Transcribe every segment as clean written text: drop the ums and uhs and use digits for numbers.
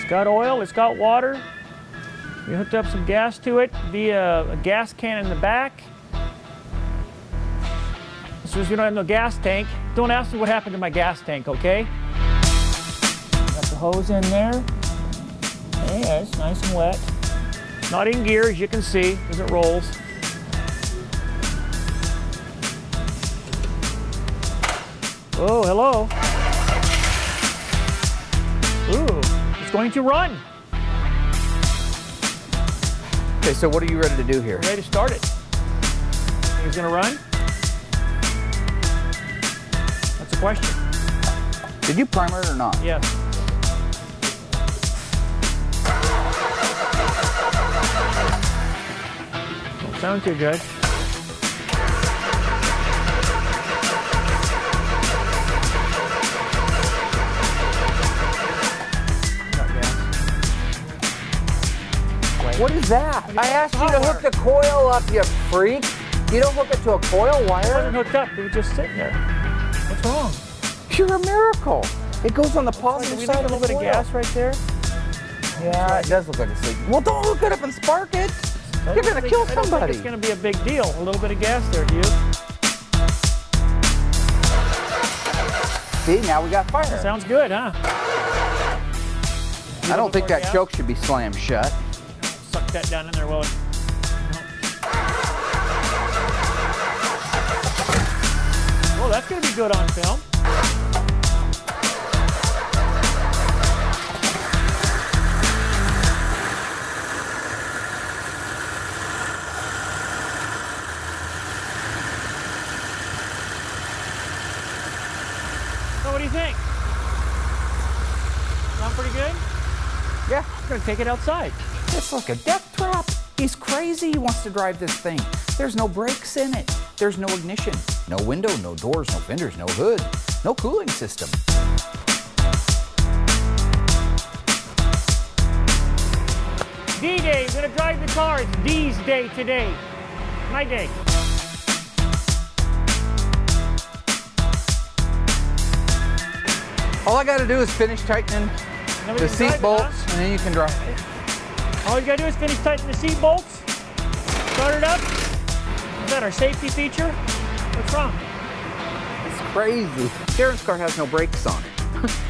It's got oil, it's got water. We hooked up some gas to it via a gas can in the back. As soon as we don't have no gas tank, don't ask me what happened to my gas tank, okay? Got the hose in there. Okay, yeah, it's nice and wet. Not in gear, as you can see, as it rolls. Oh, hello. Ooh, it's going to run. Okay, so what are you ready to do here? We're ready to start it. Think it's gonna run? That's a question. Did you primer it or not? Yes. Don't sound too good. What is that? I asked you to hook the coil up, you freak. You don't hook it to a coil It wire? wasn't hooked up, it was just sitting there. What's wrong? You're a miracle. It goes on the positive We side need a of the little bit of coil. gas right there. Yeah, it does look like it's leaking. Well, don't hook it up and spark it. You're gonna kill I don't somebody. think it's gonna be a big deal. A little bit of gas there, do you? See, now we got fire. Sounds good, huh? I don't think more that gas? choke should be slammed shut. Suck that down in there, will it? Oh, that's gonna be good on film. So what do you think? Sound pretty good? Yeah. I'm gonna take it outside. It's like a death trap. He's crazy. He wants to drive this thing. There's no brakes in it. There's no ignition. No window, no doors, no fenders, no hood. No cooling system. D-Day, we're gonna drive the car. It's D's day today. My day. All I gotta do is finish tightening Then we the can seat drive it, bolts, huh? and then you can drive. All you gotta do is finish tightening the seat bolts. Start it up. Is that our safety feature? What's wrong? It's crazy. Daren's car has no brakes on it.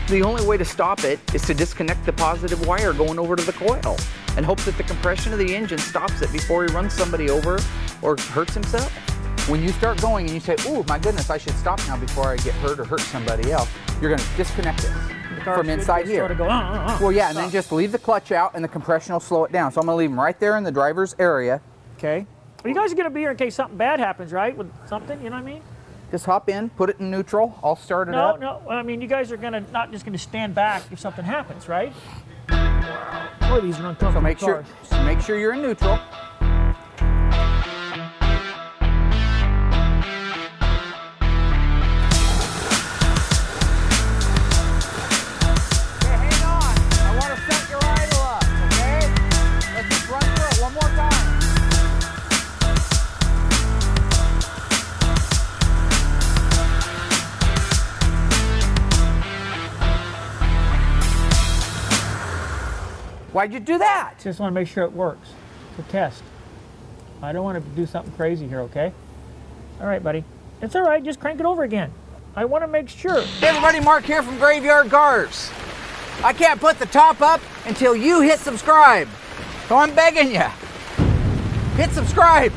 The only way to stop it is to disconnect the positive wire going over to the coil and hope that the compression of the engine stops it before he runs somebody over or hurts himself. When you start going and you say, "Ooh, my goodness, I should stop now before I get hurt or hurt somebody else," you're gonna disconnect it from inside here. Sort of go, Well, yeah, and then just leave the clutch out and the compression will slow it down. So I'm gonna leave them right there in the driver's area. Okay. Well, you guys are gonna be here in case something bad happens, right? With something, you know what I mean? Just hop in, put it in neutral. I'll start it up. No. I mean, you guys are gonna not just gonna stand back if something happens, right? Boy, these are uncomfortable So make sure you're in neutral. Why'd you do that? Just want to make sure it works. It's a test. I don't want to do something crazy here, okay? All right, buddy. It's all right. Just crank it over again. I want to make sure. Hey everybody, Mark here from Graveyard Carz. I can't put the top up until you hit subscribe. So I'm begging you. Hit subscribe.